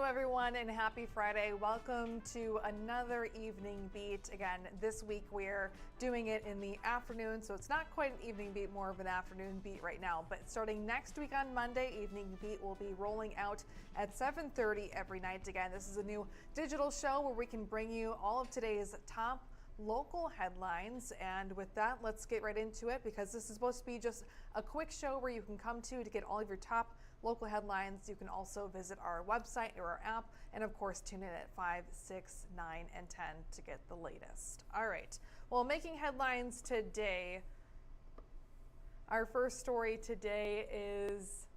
everyone, and happy Friday. Welcome to another evening beat. Again, this week we're doing it in the afternoon, so it's not quite an evening beat, more of an afternoon beat right now. But starting next week on Monday, evening beat will be rolling out at 7:30 every night. Again, this is a new digital show where we can bring you all of today's top local headlines, and with that, let's get right into it, because this is supposed to be just a quick show where you can come to get all of your top local headlines. You can also visit our website or our app, and of course tune in at 5, 6, 9, and 10 to get the latest. All right, well, making headlines today, our first story today is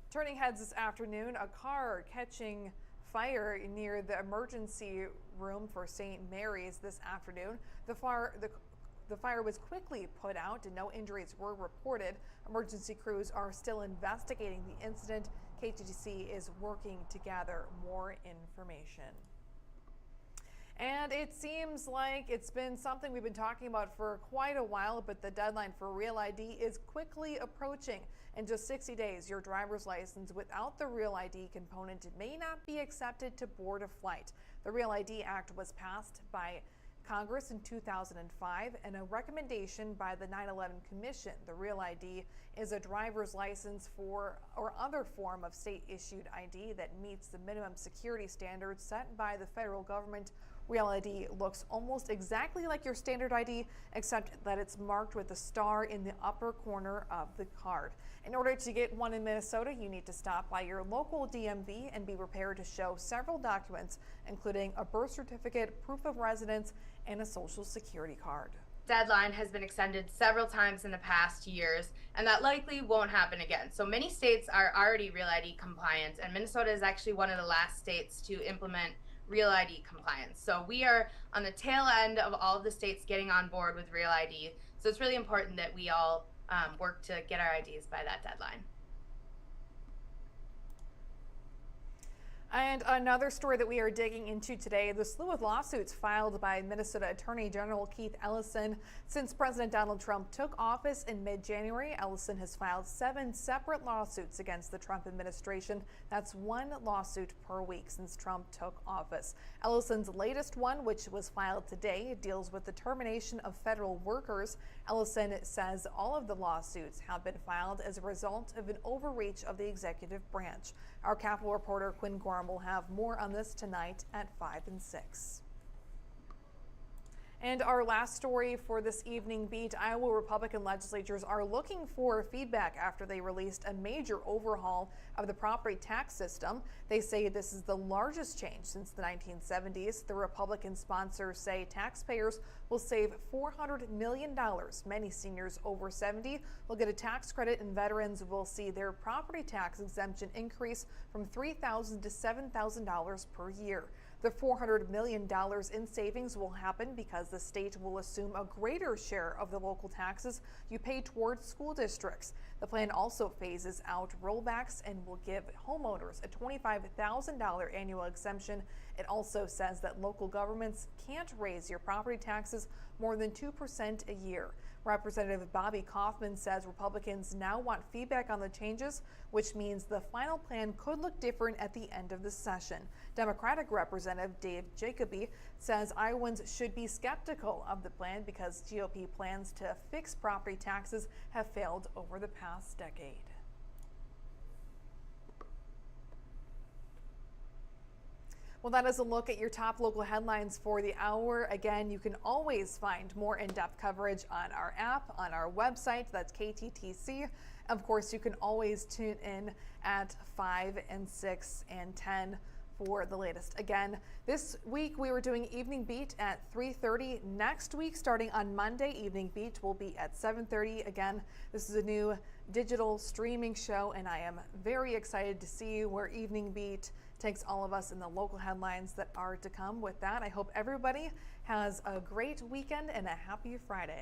turning heads this afternoon, a car catching fire near the emergency room for St. Mary's this afternoon. The fire was quickly put out and no injuries were reported. Emergency crews are still investigating the incident. KTTC is working to gather more information. And it seems like it's been something we've been talking about for quite a while, but the deadline for Real ID is quickly approaching. In just 60 days, your driver's license without the Real ID component may not be accepted to board a flight. The Real ID Act was passed by Congress in 2005 and a recommendation by the 9/11 Commission. The Real ID is a driver's license or other form of state-issued ID that meets the minimum security standards set by the federal government. Real ID looks almost exactly like your standard ID, except that it's marked with a star in the upper corner of the card. In order to get one in Minnesota, you need to stop by your local DMV and be prepared to show several documents, including a birth certificate, proof of residence, and a social security card. Deadline has been extended several times in the past years, and that likely won't happen again. So many states are already Real ID compliant, and Minnesota is actually one of the last states to implement Real ID compliance. So we are on the tail end of all of the states getting on board with Real ID. So it's really important that we all work to get our IDs by that deadline. And another story that we are digging into today, the slew of lawsuits filed by Minnesota Attorney General Keith Ellison since President Donald Trump took office in mid-January. Ellison has filed 7 separate lawsuits against the Trump administration. That's 1 lawsuit per week since Trump took office. Ellison's latest one, which was filed today, deals with the termination of federal workers. Ellison says all of the lawsuits have been filed as a result of an overreach of the executive branch. Our Capitol reporter Quinn Gorham will have more on this tonight at 5 and 6. And our last story for this evening beat, Iowa Republican legislatures are looking for feedback after they released a major overhaul of the property tax system. They say this is the largest change since the 1970s. The Republican sponsors say taxpayers will save $400 million. Many seniors over 70 will get a tax credit, and veterans will see their property tax exemption increase from $3,000 to $7,000 per year. The $400 million in savings will happen because the state will assume a greater share of the local taxes you pay towards school districts. The plan also phases out rollbacks and will give homeowners a $25,000 annual exemption. It also says that local governments can't raise your property taxes more than 2% a year. Representative Bobby Kaufman says Republicans now want feedback on the changes, which means the final plan could look different at the end of the session. Democratic Representative Dave Jacoby says Iowans should be skeptical of the plan because GOP plans to fix property taxes have failed over the past decade. Well, that is a look at your top local headlines for the hour. Again, you can always find more in-depth coverage on our app, on our website. That's KTTC. Of course, you can always tune in at 5 and 6 and 10 for the latest. Again, this week we were doing Evening Beat at 3:30. Next week, starting on Monday, Evening Beat will be at 7:30. Again, this is a new digital streaming show, and I am very excited to see where Evening Beat takes all of us in the local headlines that are to come. With that, I hope everybody has a great weekend and a happy Friday.